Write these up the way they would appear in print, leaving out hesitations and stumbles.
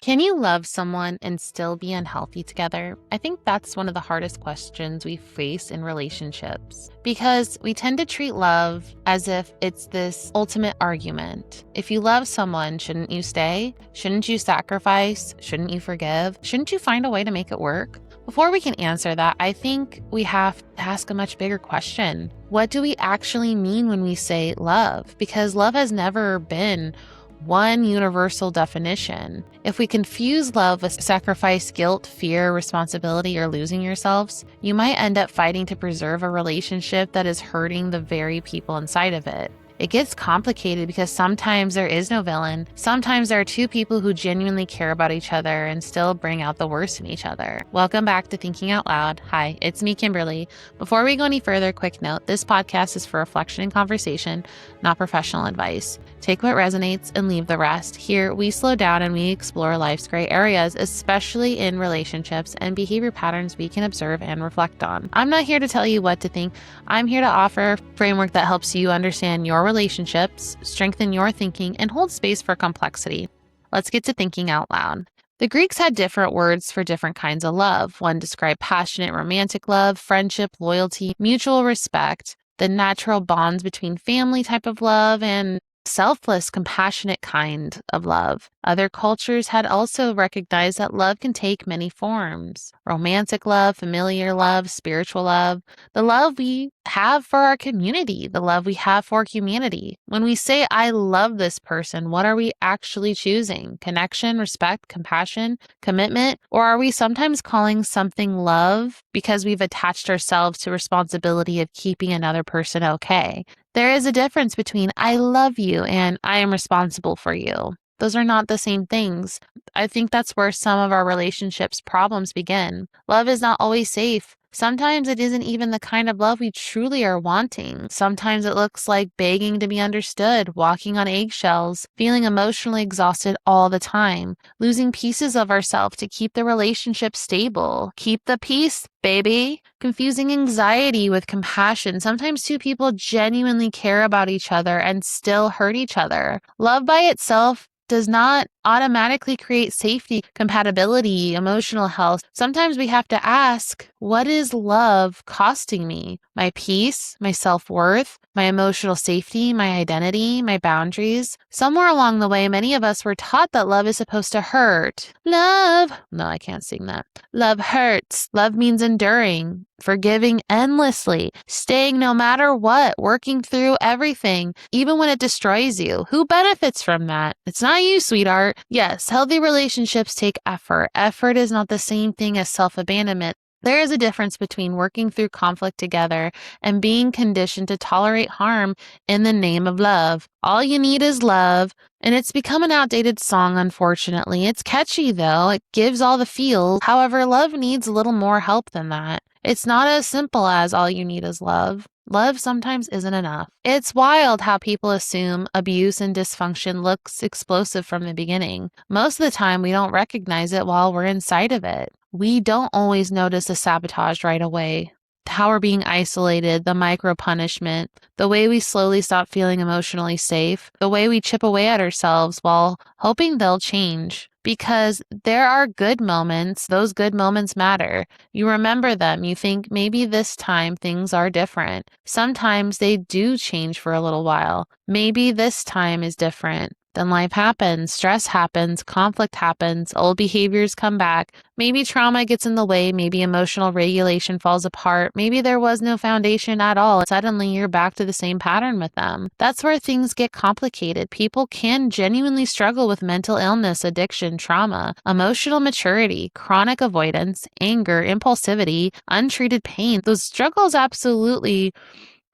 Can you love someone and still be unhealthy together? I think that's one of the hardest questions we face in relationships because we tend to treat love as if it's this ultimate argument. If you love someone, shouldn't you stay? Shouldn't you sacrifice? Shouldn't you forgive? Shouldn't you find a way to make it work? Before we can answer that, I think we have to ask a much bigger question. What do we actually mean when we say love? Because love has never been one universal definition. If we confuse love with sacrifice, guilt, fear, responsibility, or losing yourselves, you might end up fighting to preserve a relationship that is hurting the very people inside of it. It gets complicated because sometimes there is no villain. Sometimes there are two people who genuinely care about each other and still bring out the worst in each other. Welcome back to Thinking Out Loud. Hi, it's me, Kimberly. Before we go any further, quick note, this podcast is for reflection and conversation, not professional advice. Take what resonates and leave the rest. Here, we slow down and we explore life's gray areas, especially in relationships and behavior patterns we can observe and reflect on. I'm not here to tell you what to think. I'm here to offer a framework that helps you understand your relationships, strengthen your thinking, and hold space for complexity. Let's get to thinking out loud. The Greeks had different words for different kinds of love. One described passionate romantic love, friendship, loyalty, mutual respect, the natural bonds between family type of love, and selfless, compassionate kind of love. Other cultures had also recognized that love can take many forms. Romantic love, familiar love, spiritual love, the love we have for our community, the love we have for humanity. When we say, I love this person, what are we actually choosing? Connection, respect, compassion, commitment? Or are we sometimes calling something love because we've attached ourselves to responsibility of keeping another person okay? There is a difference between I love you and I am responsible for you. Those are not the same things. I think that's where some of our relationships problems begin. Love is not always safe. Sometimes it isn't even the kind of love we truly are wanting. Sometimes it looks like begging to be understood, walking on eggshells, feeling emotionally exhausted all the time, losing pieces of ourselves to keep the relationship stable. Keep the peace, baby. Confusing anxiety with compassion. Sometimes two people genuinely care about each other and still hurt each other. Love by itself does not automatically create safety, compatibility, emotional health. Sometimes we have to ask, what is love costing me? My peace, my self-worth, my emotional safety, my identity, my boundaries. Somewhere along the way, many of us were taught that love is supposed to hurt. Love. No, I can't sing that. Love hurts. Love means enduring, forgiving endlessly, staying no matter what, working through everything, even when it destroys you. Who benefits from that? It's not you, sweetheart. Yes, healthy relationships take effort. Effort is not the same thing as self-abandonment. There is a difference between working through conflict together and being conditioned to tolerate harm in the name of love. All you need is love. And it's become an outdated song, unfortunately. It's catchy, though. It gives all the feels. However, love needs a little more help than that. It's not as simple as all you need is love. Love sometimes isn't enough. It's wild how people assume abuse and dysfunction looks explosive from the beginning. Most of the time, we don't recognize it while we're inside of it. We don't always notice the sabotage right away. How we're being isolated, the micro-punishment, the way we slowly stop feeling emotionally safe, the way we chip away at ourselves while hoping they'll change. Because there are good moments, those good moments matter. You remember them, you think maybe this time things are different. Sometimes they do change for a little while. Maybe this time is different. Then life happens, stress happens, conflict happens, old behaviors come back. Maybe trauma gets in the way, maybe emotional regulation falls apart, maybe there was no foundation at all. Suddenly you're back to the same pattern with them. That's where things get complicated. People can genuinely struggle with mental illness, addiction, trauma, emotional maturity, chronic avoidance, anger, impulsivity, untreated pain. Those struggles absolutely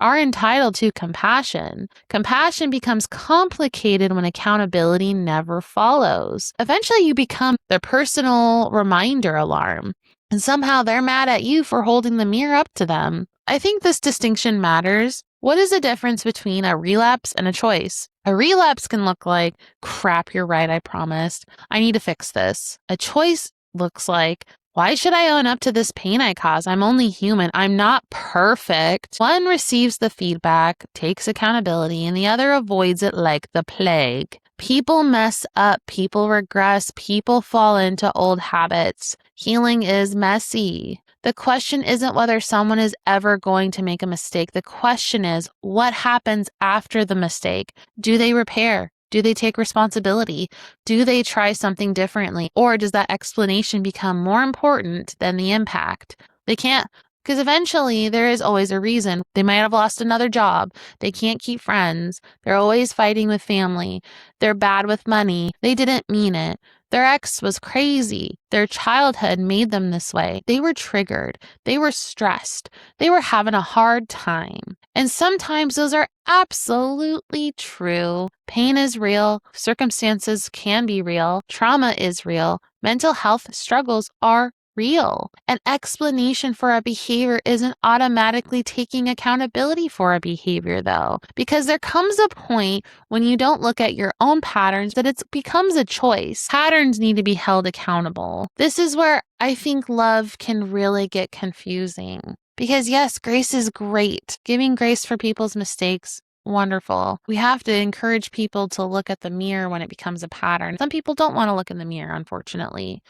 are entitled to compassion. Compassion becomes complicated when accountability never follows. Eventually, you become their personal reminder alarm, and somehow they're mad at you for holding the mirror up to them. I think this distinction matters. What is the difference between a relapse and a choice? A relapse can look like, crap, you're right, I promised. I need to fix this. A choice looks like, why should I own up to this pain I cause? I'm only human. I'm not perfect. One receives the feedback, takes accountability, and the other avoids it like the plague. People mess up, people regress, people fall into old habits. Healing is messy. The question isn't whether someone is ever going to make a mistake. The question is, what happens after the mistake? Do they repair? Do they take responsibility? Do they try something differently? Or does that explanation become more important than the impact? They can't, because eventually there is always a reason. They might have lost another job. They can't keep friends. They're always fighting with family. They're bad with money. They didn't mean it. Their ex was crazy. Their childhood made them this way. They were triggered. They were stressed. They were having a hard time. And sometimes those are absolutely true. Pain is real. Circumstances can be real. Trauma is real. Mental health struggles are real. An explanation for a behavior isn't automatically taking accountability for a behavior, though, because there comes a point when you don't look at your own patterns that it becomes a choice. Patterns need to be held accountable. This is where I think love can really get confusing. Because yes, grace is great. Giving grace for people's mistakes, wonderful. We have to encourage people to look at the mirror when it becomes a pattern. Some people don't want to look in the mirror, unfortunately.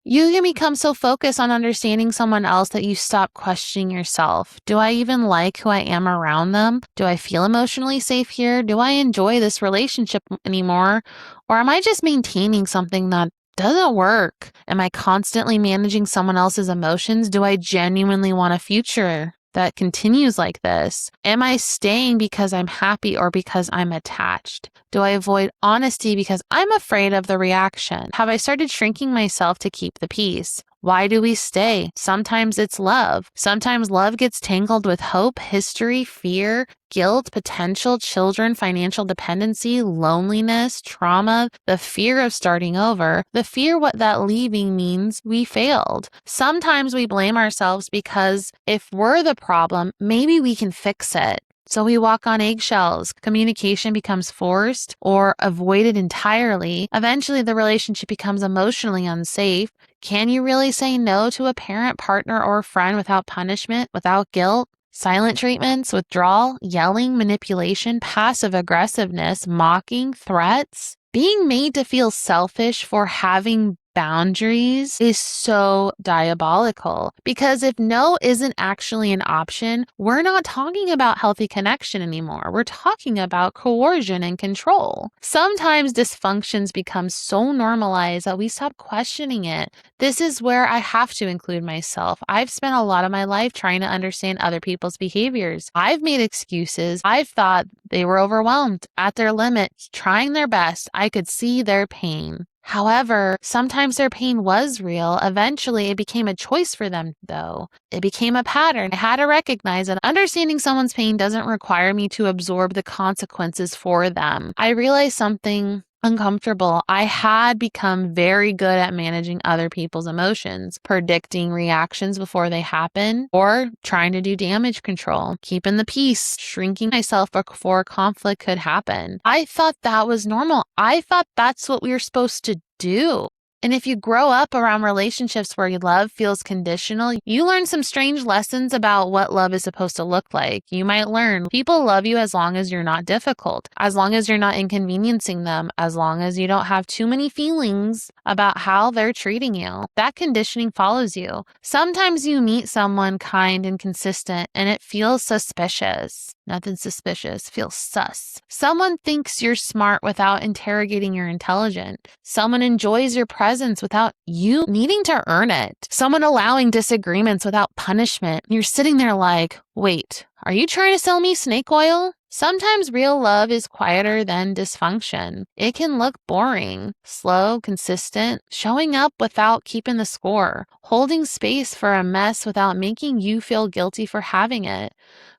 You can become so focused on understanding someone else that you stop questioning yourself. Do I even like who I am around them? Do I feel emotionally safe here? Do I enjoy this relationship anymore? Or am I just maintaining something that doesn't work? Am I constantly managing someone else's emotions? Do I genuinely want a future that continues like this? Am I staying because I'm happy or because I'm attached? Do I avoid honesty because I'm afraid of the reaction? Have I started shrinking myself to keep the peace? Why do we stay? Sometimes it's love. Sometimes love gets tangled with hope, history, fear, guilt, potential, children, financial dependency, loneliness, trauma, the fear of starting over, the fear what that leaving means we failed. Sometimes we blame ourselves because if we're the problem, maybe we can fix it. So we walk on eggshells. Communication becomes forced or avoided entirely. Eventually, the relationship becomes emotionally unsafe. Can you really say no to a parent, partner, or friend without punishment, without guilt? Silent treatments, withdrawal, yelling, manipulation, passive aggressiveness, mocking, threats. Being made to feel selfish for having boundaries is so diabolical, because if no isn't actually an option, we're not talking about healthy connection anymore. We're talking about coercion and control. Sometimes dysfunctions become so normalized that we stop questioning it. This is where I have to include myself. I've spent a lot of my life trying to understand other people's behaviors. I've made excuses. I've thought they were overwhelmed, at their limits, trying their best. I could see their pain. However, sometimes their pain was real. Eventually, it became a choice for them, though. It became a pattern. I had to recognize that understanding someone's pain doesn't require me to absorb the consequences for them. I realized something uncomfortable. I had become very good at managing other people's emotions, predicting reactions before they happen, or trying to do damage control, keeping the peace, shrinking myself before conflict could happen. I thought that was normal. I thought that's what we were supposed to do. And if you grow up around relationships where love feels conditional, you learn some strange lessons about what love is supposed to look like. You might learn people love you as long as you're not difficult, as long as you're not inconveniencing them, as long as you don't have too many feelings about how they're treating you. That conditioning follows you. Sometimes you meet someone kind and consistent and it feels suspicious. Nothing suspicious, feels sus. Someone thinks you're smart without interrogating your intelligence. Someone enjoys your presence without you needing to earn it. Someone allowing disagreements without punishment. You're sitting there like, wait, are you trying to sell me snake oil? Sometimes real love is quieter than dysfunction. It can look boring, slow, consistent, showing up without keeping the score, holding space for a mess without making you feel guilty for having it,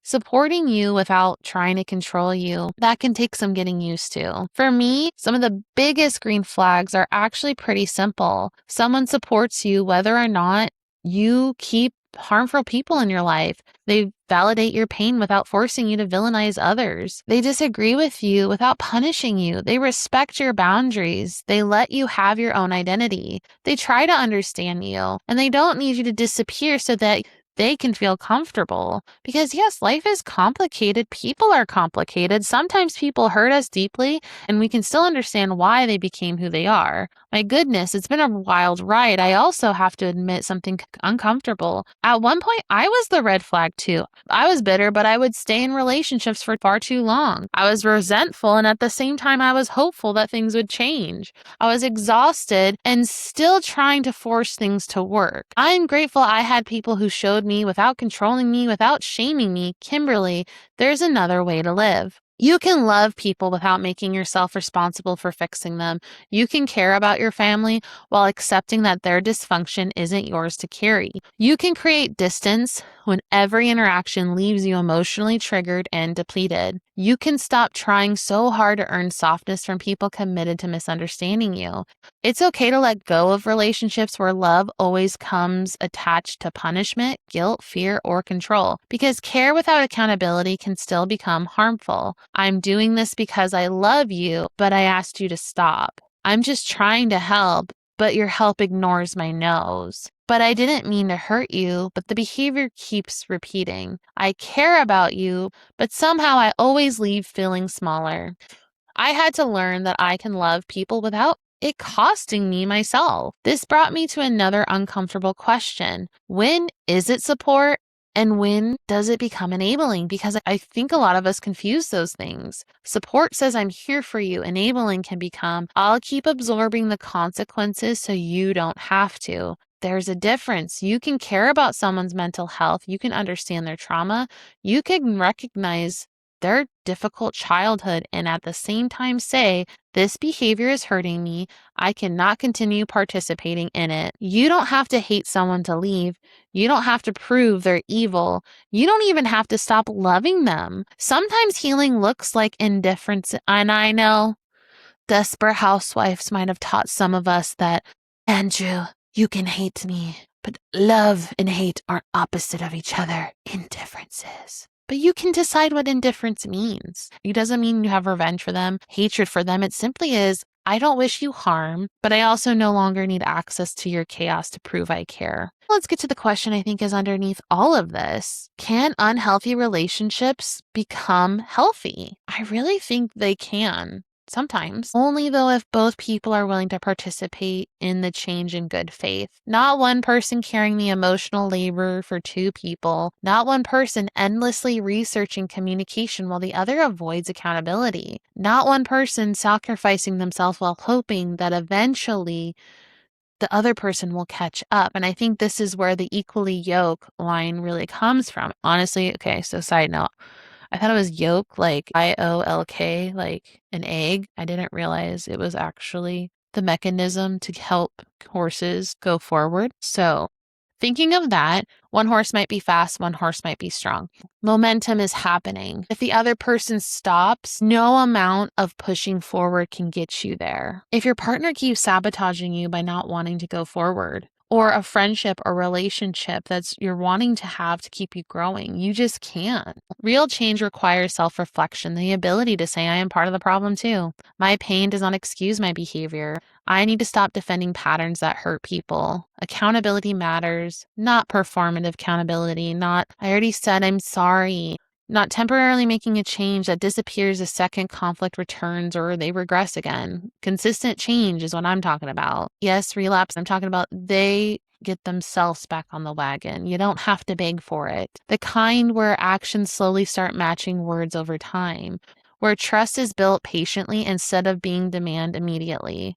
supporting you without trying to control you. That can take some getting used to. For me, some of the biggest green flags are actually pretty simple. Someone supports you whether or not you keep harmful people in your life. They validate your pain without forcing you to villainize others. They disagree with you without punishing you. They respect your boundaries. They let you have your own identity. They try to understand you, and they don't need you to disappear so that they can feel comfortable. Because yes, life is complicated. People are complicated. Sometimes people hurt us deeply, and we can still understand why they became who they are. My goodness, it's been a wild ride. I also have to admit something uncomfortable. At one point, I was the red flag too. I was bitter, but I would stay in relationships for far too long. I was resentful, and at the same time, I was hopeful that things would change. I was exhausted and still trying to force things to work. I'm grateful I had people who showed me without controlling me, without shaming me, Kimberly, there's another way to live. You can love people without making yourself responsible for fixing them. You can care about your family while accepting that their dysfunction isn't yours to carry. You can create distance when every interaction leaves you emotionally triggered and depleted. You can stop trying so hard to earn softness from people committed to misunderstanding you. It's okay to let go of relationships where love always comes attached to punishment, guilt, fear, or control, because care without accountability can still become harmful. I'm doing this because I love you, but I asked you to stop. I'm just trying to help, but your help ignores my no's. But I didn't mean to hurt you, but the behavior keeps repeating. I care about you, but somehow I always leave feeling smaller. I had to learn that I can love people without it costing me myself. This brought me to another uncomfortable question. When is it support? And when does it become enabling? Because I think a lot of us confuse those things. Support says, I'm here for you. Enabling can become, I'll keep absorbing the consequences so you don't have to. There's a difference. You can care about someone's mental health. You can understand their trauma. You can recognize their difficult childhood and at the same time say, this behavior is hurting me. I cannot continue participating in it. You don't have to hate someone to leave. You don't have to prove they're evil. You don't even have to stop loving them. Sometimes healing looks like indifference. And I know desperate housewives might have taught some of us that, Andrew, you can hate me, but love and hate are opposite of each other. Indifferences. But you can decide what indifference means. It doesn't mean you have revenge for them, hatred for them. It simply is, I don't wish you harm, but I also no longer need access to your chaos to prove I care. Let's get to the question I think is underneath all of this. Can unhealthy relationships become healthy? I really think they can. Sometimes. Only though if both people are willing to participate in the change in good faith. Not one person carrying the emotional labor for two people. Not one person endlessly researching communication while the other avoids accountability. Not one person sacrificing themselves while hoping that eventually the other person will catch up. And I think this is where the equally yoke line really comes from. Honestly, okay, so side note. I thought it was yolk, like IOLK, like an egg. I didn't realize it was actually the mechanism to help horses go forward. So thinking of that, one horse might be fast, one horse might be strong. Momentum is happening. If the other person stops, no amount of pushing forward can get you there. If your partner keeps sabotaging you by not wanting to go forward, or a friendship or relationship that's you're wanting to have to keep you growing, you just can't. Real change requires self-reflection, the ability to say, I am part of the problem too. My pain does not excuse my behavior. I need to stop defending patterns that hurt people. Accountability matters, not performative accountability, not, I already said I'm sorry. Not temporarily making a change that disappears the second conflict returns or they regress again. Consistent change is what I'm talking about. Yes, relapse, I'm talking about they get themselves back on the wagon. You don't have to beg for it. The kind where actions slowly start matching words over time, where trust is built patiently instead of being demanded immediately,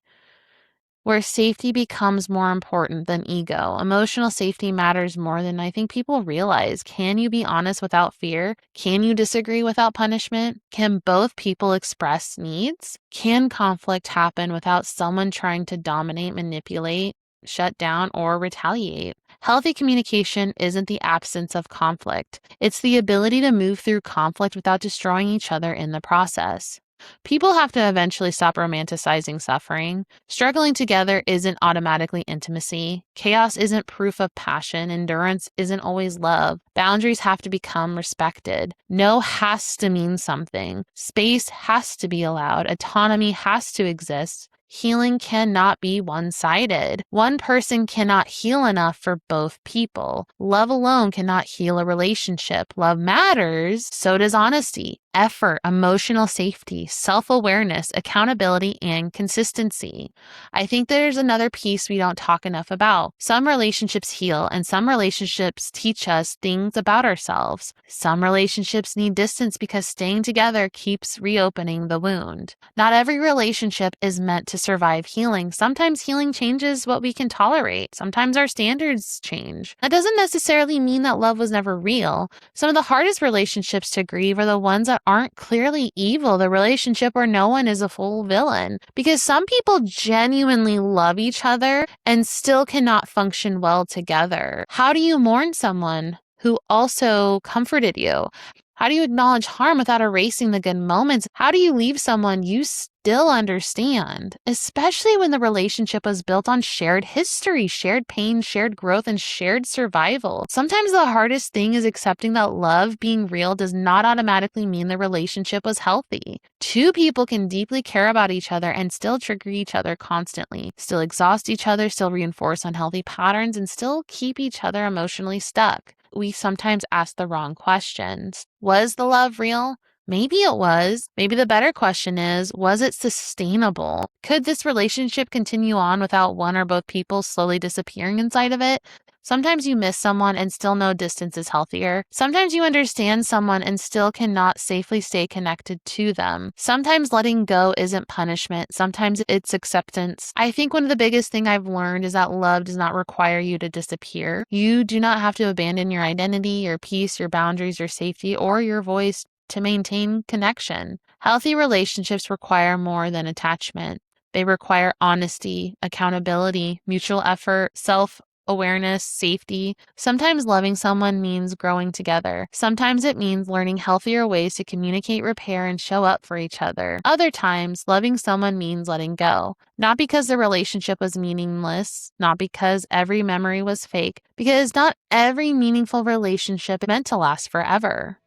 where safety becomes more important than ego. Emotional safety matters more than I think people realize. Can you be honest without fear? Can you disagree without punishment? Can both people express needs? Can conflict happen without someone trying to dominate, manipulate, shut down, or retaliate? Healthy communication isn't the absence of conflict. It's the ability to move through conflict without destroying each other in the process. People have to eventually stop romanticizing suffering. Struggling together isn't automatically intimacy. Chaos isn't proof of passion. Endurance isn't always love. Boundaries have to become respected. No has to mean something. Space has to be allowed. Autonomy has to exist. Healing cannot be one-sided. One person cannot heal enough for both people. Love alone cannot heal a relationship. Love matters, so does honesty, effort, emotional safety, self-awareness, accountability, and consistency. I think there's another piece we don't talk enough about. Some relationships heal, and some relationships teach us things about ourselves. Some relationships need distance because staying together keeps reopening the wound. Not every relationship is meant to survive healing. Sometimes healing changes what we can tolerate. Sometimes our standards change. That doesn't necessarily mean that love was never real. Some of the hardest relationships to grieve are the ones that aren't clearly evil, the relationship where no one is a full villain. Because some people genuinely love each other and still cannot function well together. How do you mourn someone who also comforted you? How do you acknowledge harm without erasing the good moments? How do you leave someone you still understand, especially when the relationship was built on shared history, shared pain, shared growth, and shared survival? Sometimes the hardest thing is accepting that love being real does not automatically mean the relationship was healthy. Two people can deeply care about each other and still trigger each other constantly, still exhaust each other, still reinforce unhealthy patterns, and still keep each other emotionally stuck. We sometimes ask the wrong questions. Was the love real? Maybe it was. Maybe the better question is, was it sustainable? Could this relationship continue on without one or both people slowly disappearing inside of it? Sometimes you miss someone and still know distance is healthier. Sometimes you understand someone and still cannot safely stay connected to them. Sometimes letting go isn't punishment. Sometimes it's acceptance. I think one of the biggest things I've learned is that love does not require you to disappear. You do not have to abandon your identity, your peace, your boundaries, your safety, or your voice to maintain connection. Healthy relationships require more than attachment. They require honesty, accountability, mutual effort, self-awareness, safety. Sometimes loving someone means growing together. Sometimes it means learning healthier ways to communicate, repair, and show up for each other. Other times, loving someone means letting go. Not because the relationship was meaningless, not because every memory was fake, because not every meaningful relationship is meant to last forever.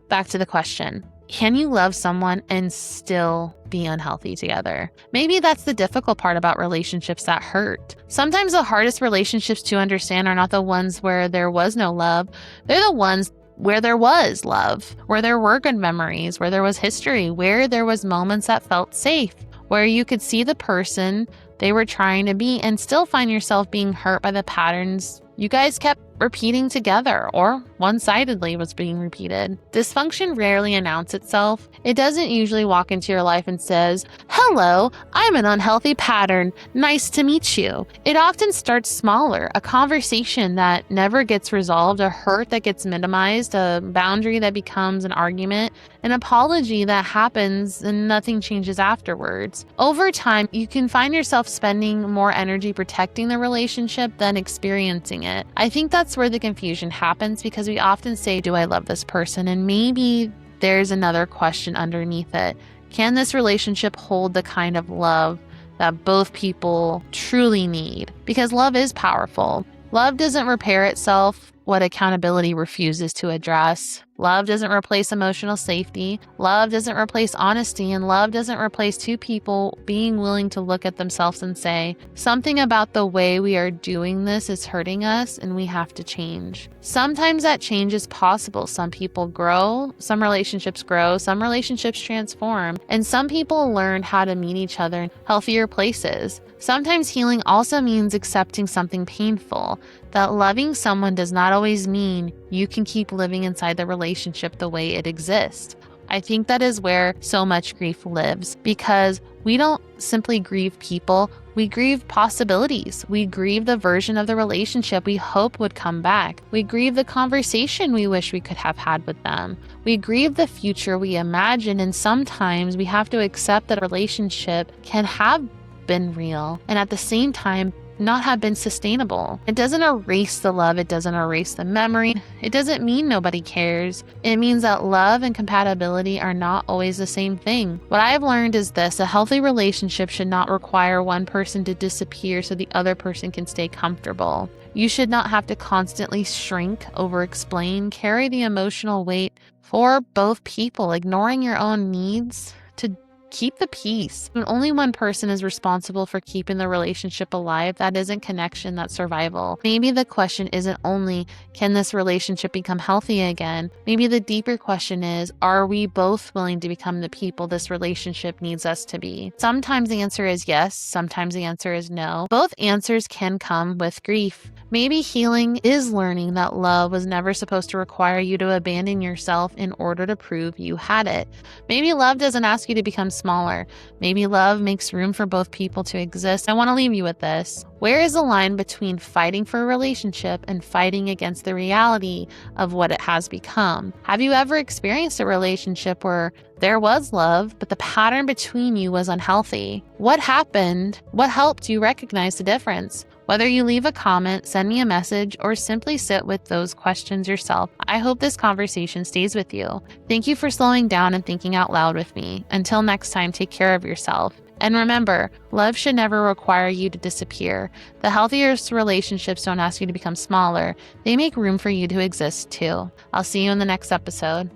Back to the question. Can you love someone and still be unhealthy together? Maybe that's the difficult part about relationships that hurt. Sometimes the hardest relationships to understand are not the ones where there was no love. They're the ones where there was love, where there were good memories, where there was history, where there was moments that felt safe, where you could see the person they were trying to be and still find yourself being hurt by the patterns you guys kept repeating together or one-sidedly was being repeated. Dysfunction rarely announces itself. It doesn't usually walk into your life and says, "Hello, I'm an unhealthy pattern. Nice to meet you." It often starts smaller, a conversation that never gets resolved, a hurt that gets minimized, a boundary that becomes an argument, an apology that happens and nothing changes afterwards. Over time, you can find yourself spending more energy protecting the relationship than experiencing it. I think that's where the confusion happens because we often say, "Do I love this person?" And maybe there's another question underneath it. Can this relationship hold the kind of love that both people truly need? Because love is powerful. Love doesn't repair itself what accountability refuses to address. Love doesn't replace emotional safety. Love doesn't replace honesty. And love doesn't replace two people being willing to look at themselves and say, something about the way we are doing this is hurting us and we have to change. Sometimes that change is possible. Some people grow, some relationships transform, and some people learn how to meet each other in healthier places. Sometimes healing also means accepting something painful, that loving someone does not always mean you can keep living inside the relationship the way it exists. I think that is where so much grief lives, because we don't simply grieve people, we grieve possibilities. We grieve the version of the relationship we hope would come back. We grieve the conversation we wish we could have had with them. We grieve the future we imagine, and sometimes we have to accept that a relationship can have been real and at the same time not have been sustainable. It doesn't erase the love. It doesn't erase the memory. It doesn't mean nobody cares. It means that love and compatibility are not always the same thing. What I've learned is this: a healthy relationship should not require one person to disappear so the other person can stay comfortable. You should not have to constantly shrink, over-explain, carry the emotional weight for both people, ignoring your own needs to keep the peace. When only one person is responsible for keeping the relationship alive, that isn't connection, that's survival. Maybe the question isn't only, can this relationship become healthy again? Maybe the deeper question is, are we both willing to become the people this relationship needs us to be? Sometimes the answer is yes, sometimes the answer is no. Both answers can come with grief. Maybe healing is learning that love was never supposed to require you to abandon yourself in order to prove you had it. Maybe love doesn't ask you to become smaller. Maybe love makes room for both people to exist. I want to leave you with this. Where is the line between fighting for a relationship and fighting against the reality of what it has become? Have you ever experienced a relationship where there was love, but the pattern between you was unhealthy? What happened? What helped you recognize the difference? Whether you leave a comment, send me a message, or simply sit with those questions yourself, I hope this conversation stays with you. Thank you for slowing down and thinking out loud with me. Until next time, take care of yourself. And remember, love should never require you to disappear. The healthiest relationships don't ask you to become smaller. They make room for you to exist too. I'll see you in the next episode.